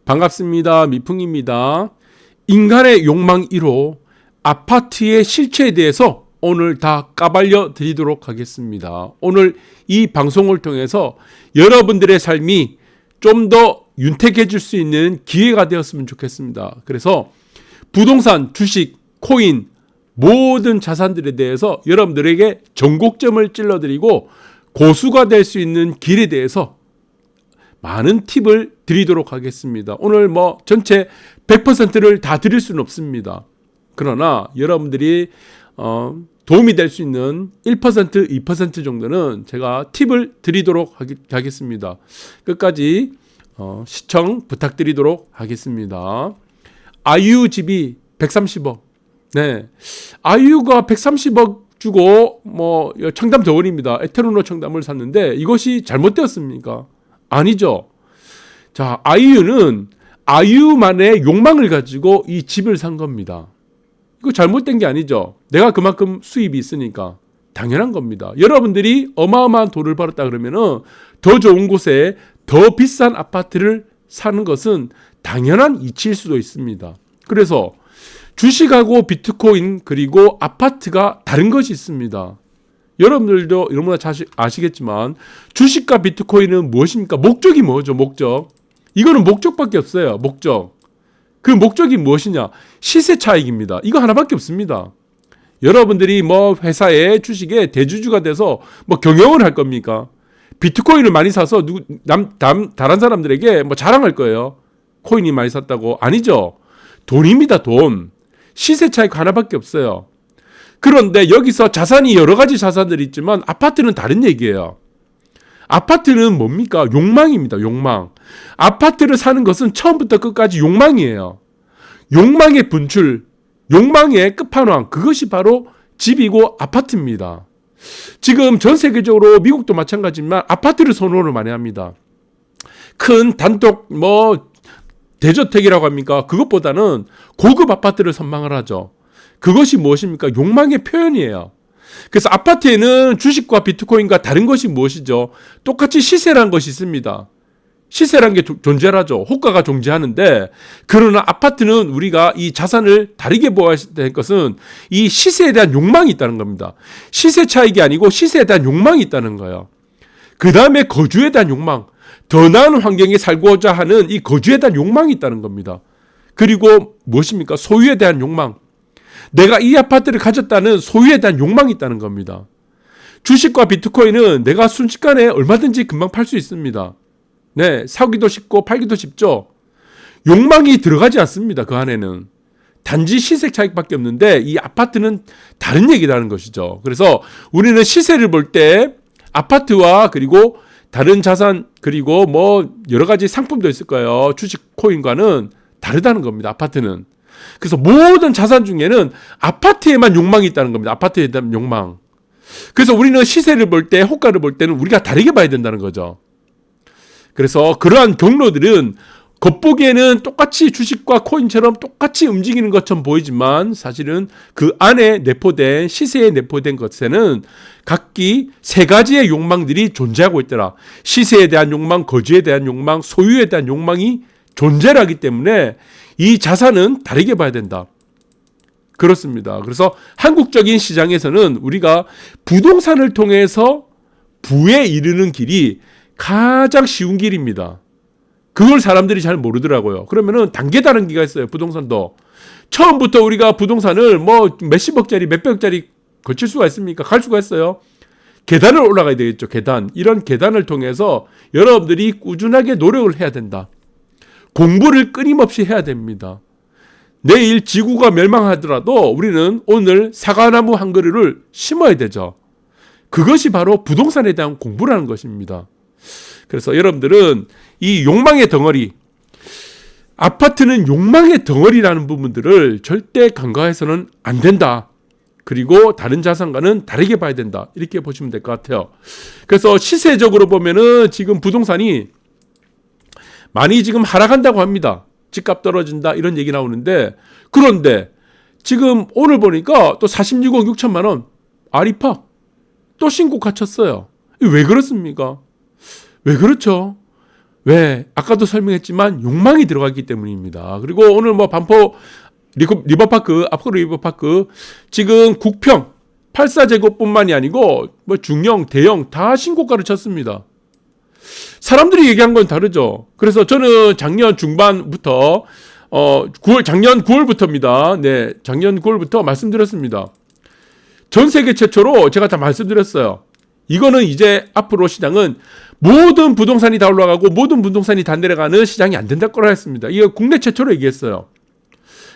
반갑습니다. 미풍입니다. 인간의 욕망 1호 아파트의 실체에 대해서 오늘 다 까발려 드리도록 하겠습니다. 오늘 이 방송을 통해서 여러분들의 삶이 좀 더 윤택해질 수 있는 기회가 되었으면 좋겠습니다. 그래서 부동산, 주식, 코인 모든 자산들에 대해서 여러분들에게 전곡점을 찔러드리고 고수가 될 수 있는 길에 대해서 많은 팁을 드리도록 하겠습니다. 오늘 전체 100%를 다 드릴 수는 없습니다. 그러나 여러분들이 도움이 될 수 있는 1%, 2% 정도는 제가 팁을 드리도록 하겠습니다. 끝까지 시청 부탁드리도록 하겠습니다. 아이유 집이 130억. 네. 아이유가 130억 주고 청담 더원입니다. 에테르노 청담을 샀는데 이것이 잘못되었습니까? 아니죠. 자, 아이유는 아이유만의 욕망을 가지고 이 집을 산 겁니다. 이거 잘못된 게 아니죠. 내가 그만큼 수입이 있으니까 당연한 겁니다. 여러분들이 어마어마한 돈을 벌었다 그러면은 더 좋은 곳에 더 비싼 아파트를 사는 것은 당연한 이치일 수도 있습니다. 그래서 주식하고 비트코인 그리고 아파트가 다른 것이 있습니다. 여러분들도 너무나 아시겠지만 주식과 비트코인은 무엇입니까? 목적이 뭐죠? 목적. 이거는 목적밖에 없어요. 목적. 그 목적이 무엇이냐? 시세 차익입니다. 이거 하나밖에 없습니다. 여러분들이 회사의 주식에 대주주가 돼서 경영을 할 겁니까? 비트코인을 많이 사서 다른 사람들에게 자랑할 거예요. 코인이 많이 샀다고. 아니죠. 돈입니다. 돈. 시세 차익 하나밖에 없어요. 그런데 여기서 자산이 여러 가지 자산들이 있지만 아파트는 다른 얘기예요. 아파트는 뭡니까? 욕망입니다. 욕망. 아파트를 사는 것은 처음부터 끝까지 욕망이에요. 욕망의 분출, 욕망의 끝판왕, 그것이 바로 집이고 아파트입니다. 지금 전 세계적으로 미국도 마찬가지지만 아파트를 선호를 많이 합니다. 큰 단독 대저택이라고 합니까? 그것보다는 고급 아파트를 선망을 하죠. 그것이 무엇입니까? 욕망의 표현이에요. 그래서 아파트에는 주식과 비트코인과 다른 것이 무엇이죠? 똑같이 시세라는 것이 있습니다. 시세라는 게 존재하죠. 호가가 존재하는데, 그러나 아파트는 우리가 이 자산을 다르게 보아야 될 것은 이 시세에 대한 욕망이 있다는 겁니다. 시세 차익이 아니고 시세에 대한 욕망이 있다는 거예요. 그 다음에 거주에 대한 욕망, 더 나은 환경에 살고자 하는 이 거주에 대한 욕망이 있다는 겁니다. 그리고 무엇입니까? 소유에 대한 욕망. 내가 이 아파트를 가졌다는 소유에 대한 욕망이 있다는 겁니다. 주식과 비트코인은 내가 순식간에 얼마든지 금방 팔 수 있습니다. 네, 사기도 쉽고 팔기도 쉽죠. 욕망이 들어가지 않습니다. 그 안에는. 단지 시세 차익밖에 없는데 이 아파트는 다른 얘기라는 것이죠. 그래서 우리는 시세를 볼 때 아파트와 그리고 다른 자산 그리고 여러 가지 상품도 있을 거예요. 주식 코인과는 다르다는 겁니다. 아파트는. 그래서 모든 자산 중에는 아파트에만 욕망이 있다는 겁니다. 아파트에 대한 욕망. 그래서 우리는 시세를 볼 때, 호가를 볼 때는 우리가 다르게 봐야 된다는 거죠. 그래서 그러한 경로들은 겉보기에는 똑같이 주식과 코인처럼 똑같이 움직이는 것처럼 보이지만 사실은 그 안에 내포된 시세에 내포된 것에는 각기 세 가지의 욕망들이 존재하고 있더라. 시세에 대한 욕망, 거주에 대한 욕망, 소유에 대한 욕망이 존재하기 때문에 이 자산은 다르게 봐야 된다. 그렇습니다. 그래서 한국적인 시장에서는 우리가 부동산을 통해서 부에 이르는 길이 가장 쉬운 길입니다. 그걸 사람들이 잘 모르더라고요. 그러면은 단계 다른기가 있어요. 부동산도. 처음부터 우리가 부동산을 몇십억짜리, 몇백억짜리 거칠 수가 있습니까? 갈 수가 있어요. 계단을 올라가야 되겠죠. 계단. 이런 계단을 통해서 여러분들이 꾸준하게 노력을 해야 된다. 공부를 끊임없이 해야 됩니다. 내일 지구가 멸망하더라도 우리는 오늘 사과나무 한 그루를 심어야 되죠. 그것이 바로 부동산에 대한 공부라는 것입니다. 그래서 여러분들은 이 욕망의 덩어리, 아파트는 욕망의 덩어리라는 부분들을 절대 간과해서는 안 된다. 그리고 다른 자산과는 다르게 봐야 된다. 이렇게 보시면 될 것 같아요. 그래서 시세적으로 보면은 지금 부동산이 많이 지금 하락한다고 합니다. 집값 떨어진다 이런 얘기 나오는데, 그런데 지금 오늘 보니까 또 46억 6천만 원 아리파 또 신고가 쳤어요. 왜 그렇습니까? 왜 그렇죠? 왜? 아까도 설명했지만 욕망이 들어갔기 때문입니다. 그리고 오늘 뭐 반포 리버파크, 앞으로 리버파크 지금 국평 84제곱뿐만이 아니고 뭐 중형, 대형 다 신고가를 쳤습니다. 사람들이 얘기한 건 다르죠. 그래서 저는 작년 중반부터 작년 9월부터입니다. 네, 작년 9월부터 말씀드렸습니다. 전 세계 최초로 제가 다 말씀드렸어요. 이거는 이제 앞으로 시장은 모든 부동산이 다 올라가고 모든 부동산이 다 내려가는 시장이 안 된다 거라 했습니다. 이거 국내 최초로 얘기했어요.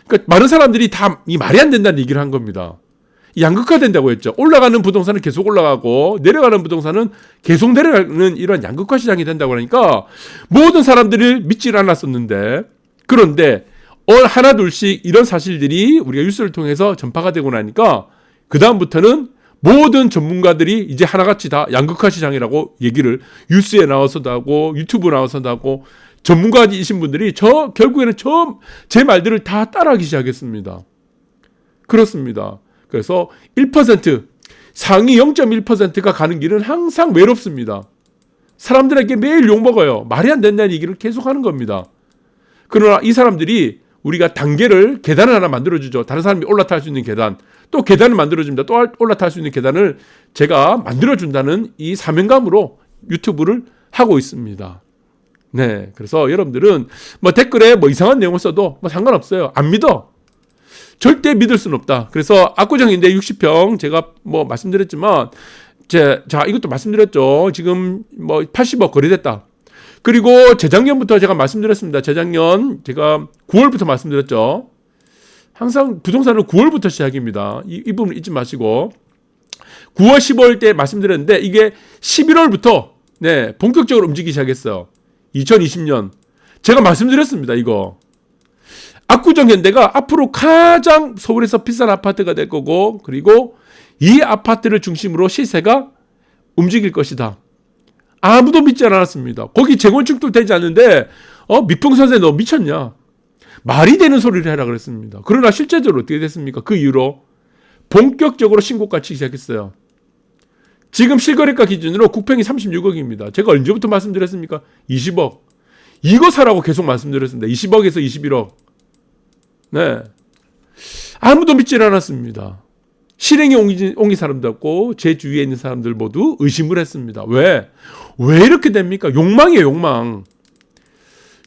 그러니까 많은 사람들이 다 이 말이 안 된다는 얘기를 한 겁니다. 양극화된다고 했죠. 올라가는 부동산은 계속 올라가고 내려가는 부동산은 계속 내려가는 이런 양극화 시장이 된다고 하니까 모든 사람들이 믿질 않았었는데, 그런데 하나 둘씩 이런 사실들이 우리가 뉴스를 통해서 전파가 되고 나니까 그 다음부터는 모든 전문가들이 이제 하나같이 다 양극화 시장이라고 얘기를 뉴스에 나와서도 하고 유튜브 나와서도 하고 전문가이신 분들이 결국에는 처음 제 말들을 다 따라하기 시작했습니다. 그렇습니다. 그래서 1% 상위 0.1%가 가는 길은 항상 외롭습니다. 사람들에게 매일 욕먹어요. 말이 안 된다는 얘기를 계속 하는 겁니다. 그러나 이 사람들이 우리가 단계를 계단을 하나 만들어주죠. 다른 사람이 올라탈 수 있는 계단, 또 계단을 만들어줍니다. 또 올라탈 수 있는 계단을 제가 만들어준다는 이 사명감으로 유튜브를 하고 있습니다. 네, 그래서 여러분들은 뭐 댓글에 뭐 이상한 내용을 써도 뭐 상관없어요. 안 믿어. 절대 믿을 수는 없다. 그래서 압구정인데 60평 제가 뭐 말씀드렸지만 자 이것도 말씀드렸죠. 지금 뭐 80억 거래됐다. 그리고 재작년부터 제가 말씀드렸습니다. 재작년 제가 9월부터 말씀드렸죠. 항상 부동산은 9월부터 시작입니다. 이 부분 잊지 마시고 9월 15일 때 말씀드렸는데 이게 11월부터 네, 본격적으로 움직이기 시작했어요. 2020년 제가 말씀드렸습니다. 이거 압구정 현대가 앞으로 가장 서울에서 비싼 아파트가 될 거고, 그리고 이 아파트를 중심으로 시세가 움직일 것이다. 아무도 믿지 않았습니다. 거기 재건축도 되지 않는데 미풍선생 너 미쳤냐? 말이 되는 소리를 해라 그랬습니다. 그러나 실제적으로 어떻게 됐습니까? 그 이후로 본격적으로 신고가 치기 시작했어요. 지금 실거래가 기준으로 국평이 36억입니다. 제가 언제부터 말씀드렸습니까? 20억. 이거 사라고 계속 말씀드렸습니다. 20억에서 21억. 네. 아무도 믿질 않았습니다. 실행에 옮긴 사람도 없고 제 주위에 있는 사람들 모두 의심을 했습니다. 왜 이렇게 됩니까? 욕망이에요, 욕망.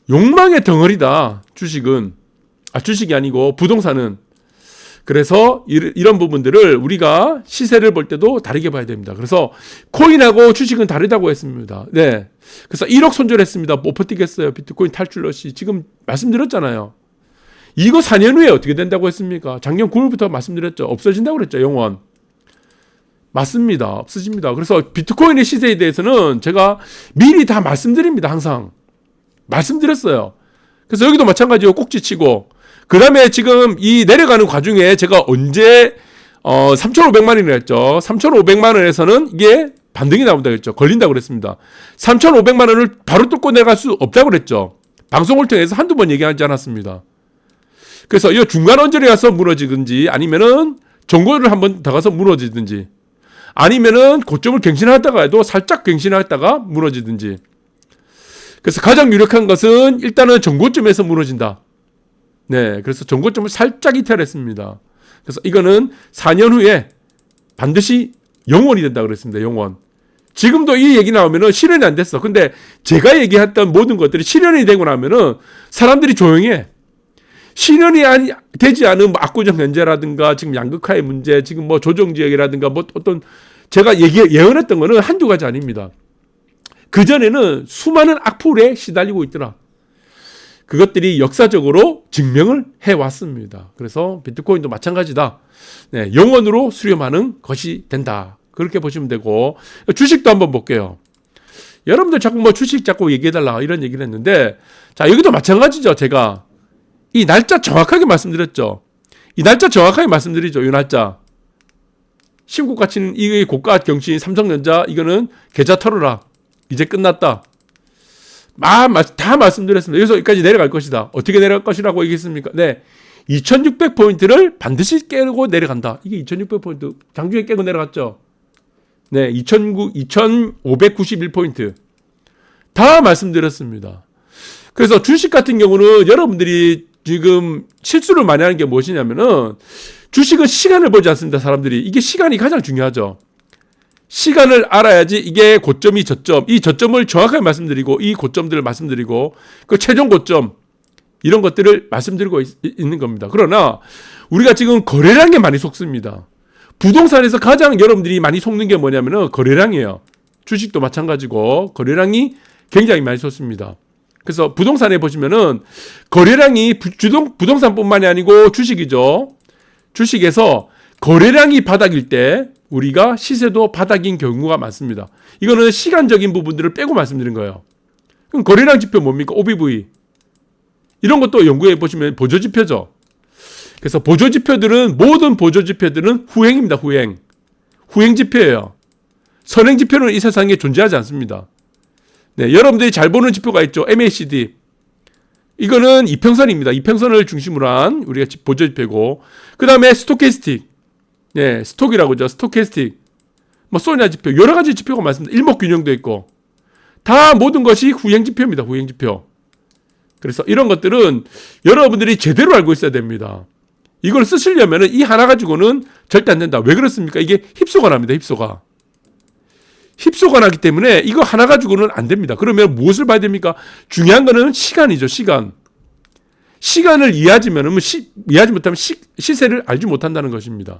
욕망의 덩어리다. 주식이 아니고 부동산은. 그래서 이런 부분들을 우리가 시세를 볼 때도 다르게 봐야 됩니다. 그래서 코인하고 주식은 다르다고 했습니다. 네. 그래서 1억 손절했습니다. 못 버티겠어요. 비트코인 탈출러시. 지금 말씀드렸잖아요. 이거 4년 후에 어떻게 된다고 했습니까? 작년 9월부터 말씀드렸죠. 없어진다고 그랬죠. 영원. 맞습니다. 없어집니다. 그래서 비트코인의 시세에 대해서는 제가 미리 다 말씀드립니다. 항상. 말씀드렸어요. 그래서 여기도 마찬가지로 꼭지치고, 그 다음에 지금 이 내려가는 과정에 제가 언제 3,500만 원이라 했죠. 3,500만 원에서는 이게 반등이 나온다고 했죠. 걸린다고 그랬습니다. 3,500만 원을 바로 뚫고 내려갈 수 없다고 그랬죠. 방송을 통해서 한두 번 얘기하지 않았습니다. 그래서 이 중간 언저리에 가서 무너지든지, 아니면은 정고를 한번 더 가서 무너지든지, 아니면은 고점을 갱신하다가 해도 살짝 갱신하다가 무너지든지. 그래서 가장 유력한 것은 일단은 정고점에서 무너진다. 네, 그래서 정고점을 살짝 이탈했습니다. 그래서 이거는 4년 후에 반드시 영원이 된다 그랬습니다. 영원. 지금도 이 얘기 나오면은 실현이 안 됐어. 근데 제가 얘기했던 모든 것들이 실현이 되고 나면은 사람들이 조용해. 실현이 되지 않은 뭐 압구정 현재라든가 지금 양극화의 문제, 지금 뭐 조정지역이라든가 뭐 어떤 제가 예언했던 거는 한두 가지 아닙니다. 그전에는 수많은 악플에 시달리고 있더라. 그것들이 역사적으로 증명을 해왔습니다. 그래서 비트코인도 마찬가지다. 네, 영원으로 수렴하는 것이 된다. 그렇게 보시면 되고, 주식도 한번 볼게요. 여러분들 자꾸 뭐 주식 자꾸 얘기해달라 이런 얘기를 했는데, 자, 여기도 마찬가지죠. 제가 이 날짜 정확하게 말씀드렸죠. 이 날짜 정확하게 말씀드리죠. 이 날짜. 신고가 치는 이 고가 경신 삼성전자, 이거는 계좌 털어라. 이제 끝났다. 다 말씀드렸습니다. 여기서 여기까지 내려갈 것이다. 어떻게 내려갈 것이라고 얘기했습니까? 네. 2600포인트를 반드시 깨고 내려간다. 이게 2600포인트. 장중에 깨고 내려갔죠. 네. 2591포인트. 다 말씀드렸습니다. 그래서 주식 같은 경우는 여러분들이 지금 실수를 많이 하는 게 무엇이냐면은 주식은 시간을 보지 않습니다. 사람들이. 이게 시간이 가장 중요하죠. 시간을 알아야지 이게 고점이 저점, 이 저점을 정확하게 말씀드리고 이 고점들을 말씀드리고 그 최종 고점 이런 것들을 말씀드리고 있는 겁니다. 그러나 우리가 지금 거래량에 많이 속습니다. 부동산에서 가장 여러분들이 많이 속는 게 뭐냐면은 거래량이에요. 주식도 마찬가지고 거래량이 굉장히 많이 속습니다. 그래서 부동산에 보시면은 거래량이 부동산뿐만이 아니고 주식이죠. 주식에서 거래량이 바닥일 때 우리가 시세도 바닥인 경우가 많습니다. 이거는 시간적인 부분들을 빼고 말씀드린 거예요. 그럼 거래량 지표 뭡니까? OBV. 이런 것도 연구해 보시면 보조지표죠. 그래서 보조지표들은 모든 보조지표들은 후행입니다. 후행지표예요. 선행지표는 이 세상에 존재하지 않습니다. 네, 여러분들이 잘 보는 지표가 있죠. MACD. 이거는 이평선입니다. 이평선을 중심으로 한 우리가 보조지표고, 그 다음에 스토캐스틱. 네, 스톡이라고 하죠. 스토캐스틱. 뭐 소냐 지표, 여러 가지 지표가 많습니다. 일목균형도 있고, 다 모든 것이 후행지표입니다. 후행지표. 그래서 이런 것들은 여러분들이 제대로 알고 있어야 됩니다. 이걸 쓰시려면 이 하나 가지고는 절대 안 된다. 왜 그렇습니까? 이게 힙소가 납니다. 힙소가 나기 때문에 이거 하나 가지고는 안 됩니다. 그러면 무엇을 봐야 됩니까? 중요한 거는 시간이죠. 시간을 이해하지 못하면 시세를 알지 못한다는 것입니다.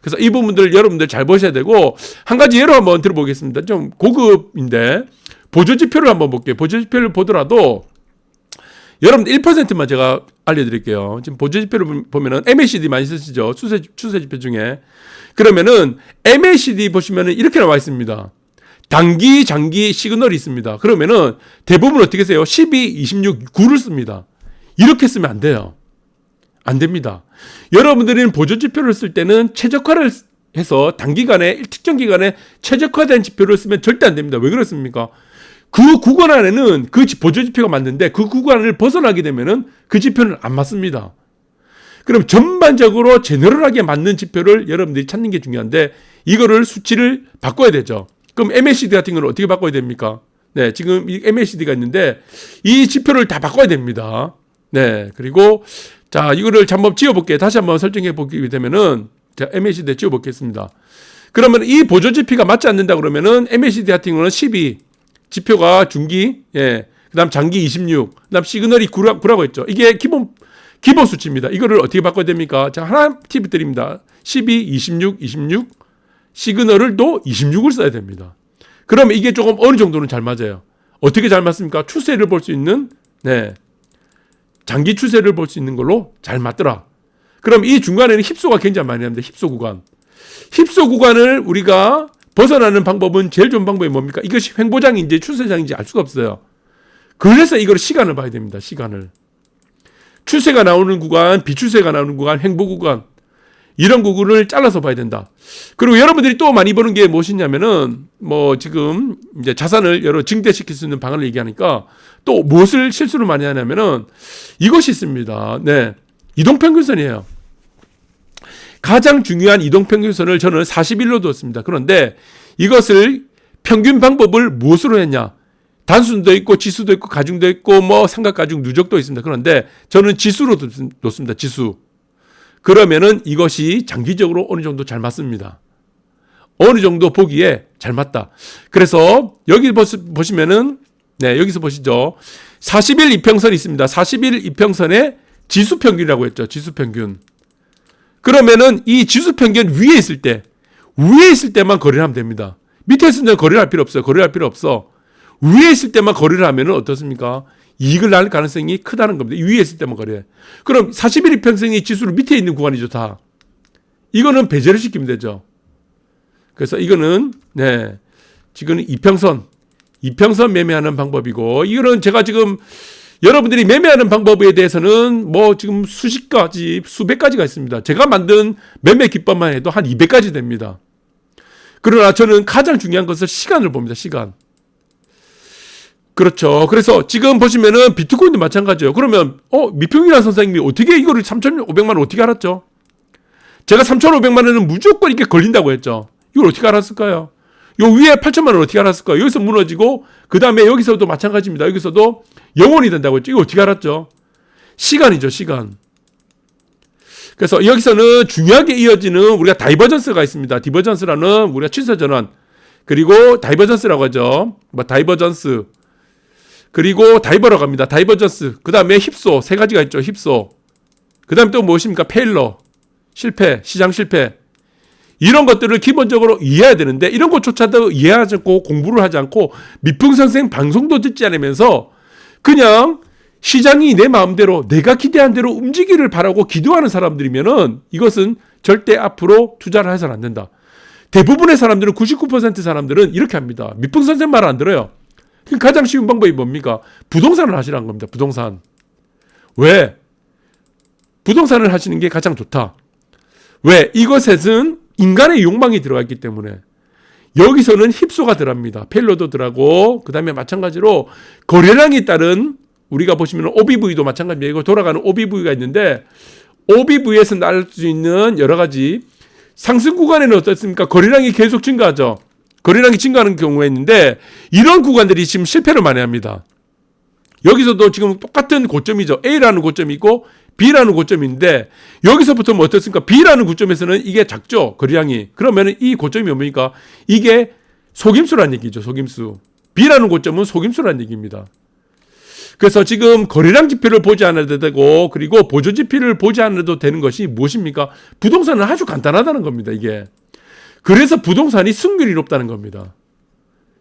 그래서 이 부분들 여러분들 잘 보셔야 되고, 한 가지 예로 한번 들어보겠습니다. 좀 고급인데 보조지표를 한번 볼게요. 보조지표를 보더라도 여러분들 1%만 제가 알려드릴게요. 지금 보조지표를 보면은 MACD 많이 쓰시죠. 추세지표 중에. 그러면은 MACD 보시면은 이렇게 나와 있습니다. 단기, 장기 시그널이 있습니다. 그러면은 대부분 어떻게 쓰세요? 12, 26, 9를 씁니다. 이렇게 쓰면 안 돼요. 안 됩니다. 여러분들은 보조지표를 쓸 때는 최적화를 해서 단기간에, 특정 기간에 최적화된 지표를 쓰면 절대 안 됩니다. 왜 그렇습니까? 그 구간 안에는 그 보조지표가 맞는데 그 구간을 벗어나게 되면은 그 지표는 안 맞습니다. 그럼 전반적으로 제너럴하게 맞는 지표를 여러분들이 찾는 게 중요한데, 이거를 수치를 바꿔야 되죠. 그럼 MACD 같은 건 어떻게 바꿔야 됩니까? 네, 지금 이 MACD가 있는데 이 지표를 다 바꿔야 됩니다. 네, 그리고 자, 이거를 한번 지워볼게요. 다시 한번 설정해 보게 되면은, 자, MACD 지워보겠습니다. 그러면 이 보조지표가 맞지 않는다 그러면은 MACD 같은 경우는 12, 지표가 중기, 예, 그 다음 장기 26, 그 다음 시그널이 9라고 했죠. 이게 기본 수치입니다. 이거를 어떻게 바꿔야 됩니까? 자, 하나 팁 드립니다. 12, 26, 시그널을 또 26을 써야 됩니다. 그러면 이게 조금 어느 정도는 잘 맞아요. 어떻게 잘 맞습니까? 추세를 볼 수 있는, 네, 장기 추세를 볼 수 있는 걸로 잘 맞더라. 그럼 이 중간에는 힙소가 굉장히 많이 납니다. 힙소 구간을 우리가 벗어나는 방법은, 제일 좋은 방법이 뭡니까? 이것이 횡보장인지 추세장인지 알 수가 없어요. 그래서 이걸 시간을 봐야 됩니다. 시간을. 추세가 나오는 구간, 비추세가 나오는 구간, 횡보 구간, 이런 구간을 잘라서 봐야 된다. 그리고 여러분들이 또 많이 보는 게 무엇이냐면은, 뭐 지금 이제 자산을 여러 증대시킬 수 있는 방안을 얘기하니까 또 무엇을 실수를 많이 하냐면은 이것이 있습니다. 네, 이동평균선이에요. 가장 중요한 이동평균선을 저는 41로 두었습니다. 그런데 이것을 평균 방법을 무엇으로 했냐? 단순도 있고 지수도 있고 가중도 있고 뭐 삼각가중 누적도 있습니다. 그런데 저는 지수로 놓습니다. 지수. 그러면은 이것이 장기적으로 어느 정도 잘 맞습니다. 어느 정도 보기에 잘 맞다. 그래서 여기 보시면은, 네, 여기서 보시죠. 40일 이평선이 있습니다. 40일 이평선에 지수평균이라고 했죠. 지수평균. 그러면은 이 지수평균 위에 있을 때만 거래를 하면 됩니다. 밑에 있을 때는 거래를 할 필요 없어요. 위에 있을 때만 거래를 하면은 어떻습니까? 이익을 날 가능성이 크다는 겁니다. 위에 있을 때만 거래. 그럼 40일 이평선이 지수를 밑에 있는 구간이죠, 다. 이거는 배제를 시키면 되죠. 그래서 이거는, 네, 지금 이평선 매매하는 방법이고, 이거는 제가 지금 여러분들이 매매하는 방법에 대해서는 뭐 지금 수백 가지가 있습니다. 제가 만든 매매 기법만 해도 한 200가지 됩니다. 그러나 저는 가장 중요한 것은 시간을 봅니다. 시간. 그렇죠. 그래서 지금 보시면은 비트코인도 마찬가지예요. 그러면 미평이라는 선생님이 어떻게 이거를 3,500만 원 어떻게 알았죠? 제가 3,500만 원은 무조건 이렇게 걸린다고 했죠. 이걸 어떻게 알았을까요? 요 위에 8천만 원 어떻게 알았을까요? 여기서 무너지고 그 다음에 여기서도 마찬가지입니다. 여기서도 영원이 된다고 했죠. 이거 어떻게 알았죠? 시간이죠, 시간. 그래서 여기서는 중요하게 이어지는 우리가 다이버전스가 있습니다. 디버전스라는 우리가 취소 전환, 그리고 다이버전스라고 하죠. 뭐 다이버전스, 그리고 다이버라고 합니다. 다이버전스. 그 다음에 힙소, 세 가지가 있죠. 힙소. 그 다음에 또 무엇입니까? 페일러, 실패, 시장 실패. 이런 것들을 기본적으로 이해해야 되는데 이런 것조차도 이해하지 않고 공부를 하지 않고 미풍선생 방송도 듣지 않으면서 그냥 시장이 내 마음대로 내가 기대한 대로 움직이기를 바라고 기도하는 사람들이면은 이것은 절대 앞으로 투자를 해서는 안 된다. 대부분의 사람들은 99% 사람들은 이렇게 합니다. 미풍선생 말을 안 들어요. 가장 쉬운 방법이 뭡니까? 부동산을 하시라는 겁니다. 부동산. 왜? 부동산을 하시는 게 가장 좋다. 왜? 이것에는 인간의 욕망이 들어가 있기 때문에. 여기서는 힙소가 들어갑니다. 펠로도 들어가고, 그 다음에 마찬가지로 거래량에 따른 우리가 보시면 OBV도 마찬가지입니다. 이거 돌아가는 OBV가 있는데, OBV에서 날 수 있는 여러 가지 상승 구간에는 어떻습니까? 거래량이 계속 증가하죠. 거래량이 증가하는 경우가 있는데, 이런 구간들이 지금 실패를 많이 합니다. 여기서도 지금 똑같은 고점이죠. A라는 고점이 있고, B라는 고점인데 여기서부터 뭐 어떻습니까? B라는 고점에서는 이게 작죠. 거래량이. 그러면 이 고점이 뭡니까? 이게 속임수라는 얘기죠. 속임수. B라는 고점은 속임수라는 얘기입니다. 그래서 지금 거래량 지표를 보지 않아도 되고 그리고 보조 지표를 보지 않아도 되는 것이 무엇입니까? 부동산은 아주 간단하다는 겁니다. 이게. 그래서 부동산이 승률이 높다는 겁니다.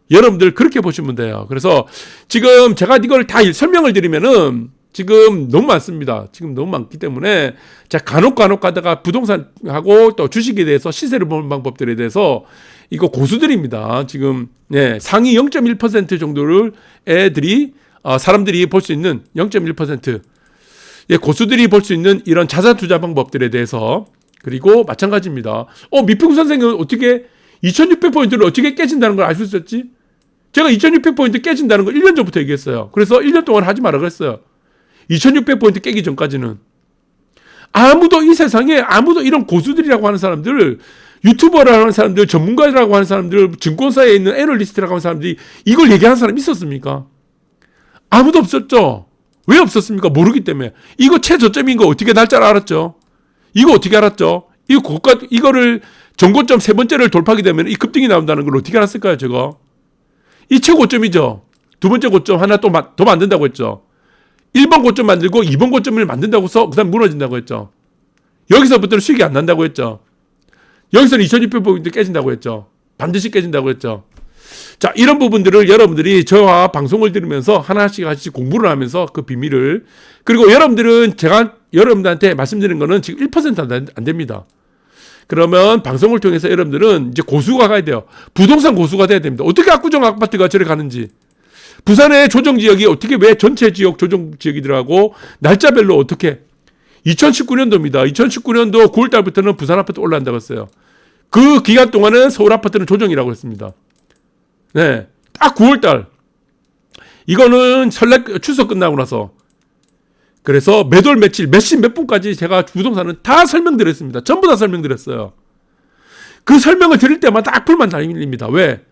여러분들 그렇게 보시면 돼요. 그래서 지금 제가 이걸 다 설명을 드리면은 지금 너무 많습니다. 지금 너무 많기 때문에 제가 간혹 가다가 부동산하고 또 주식에 대해서 시세를 보는 방법들에 대해서 이거 고수들입니다. 지금 상위 0.1% 정도를 사람들이 볼 수 있는 0.1% 고수들이 볼 수 있는 이런 자산 투자 방법들에 대해서 그리고 마찬가지입니다. 미풍 선생은 어떻게 2600포인트를 어떻게 깨진다는 걸 알 수 있었지? 제가 2600포인트 깨진다는 걸 1년 전부터 얘기했어요. 그래서 1년 동안 하지 말라 그랬어요. 2600포인트 깨기 전까지는. 이 세상에 아무도 이런 고수들이라고 하는 사람들, 유튜버라고 하는 사람들, 전문가라고 하는 사람들, 증권사에 있는 애널리스트라고 하는 사람들이 이걸 얘기하는 사람이 있었습니까? 아무도 없었죠. 왜 없었습니까? 모르기 때문에. 이거 최저점인 거 어떻게 날 줄 알았죠? 이거 어떻게 알았죠? 이거를 전고점 세 번째를 돌파하게 되면 이 급등이 나온다는 걸 어떻게 알았을까요, 제가? 이 최고점이죠. 두 번째 고점 하나 또 더 만든다고 했죠. 1번 고점 만들고 2번 고점을 만든다고 해서 그 다음 무너진다고 했죠. 여기서부터는 수익이 안 난다고 했죠. 여기서는 2600포인트 깨진다고 했죠. 반드시 깨진다고 했죠. 자, 이런 부분들을 여러분들이 저와 방송을 들으면서 하나씩 공부를 하면서 그 비밀을, 그리고 여러분들은 제가 여러분들한테 말씀드리는 거는 지금 1% 안 됩니다. 그러면 방송을 통해서 여러분들은 이제 고수가 가야 돼요. 부동산 고수가 돼야 됩니다. 어떻게 압구정 아파트가 저래 가는지, 부산의 조정지역이 어떻게 왜 전체 지역 조정지역이더라고, 날짜별로 어떻게, 2019년도입니다. 2019년도 9월달부터는 부산 아파트 올라간다고 했어요. 그 기간 동안은 서울 아파트는 조정이라고 했습니다. 네, 딱 9월달. 이거는 추석 끝나고 나서. 그래서 매돌 며칠, 몇 시 몇 분까지 제가 부동산은 다 설명드렸습니다. 전부 다 설명드렸어요. 그 설명을 드릴 때마다 악플만 달립니다. 왜?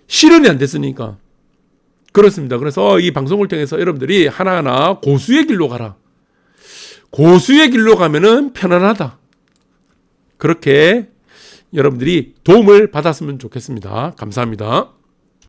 실현이 안 됐으니까. 그렇습니다. 그래서 이 방송을 통해서 여러분들이 하나하나 고수의 길로 가라. 고수의 길로 가면은 편안하다. 그렇게 여러분들이 도움을 받았으면 좋겠습니다. 감사합니다.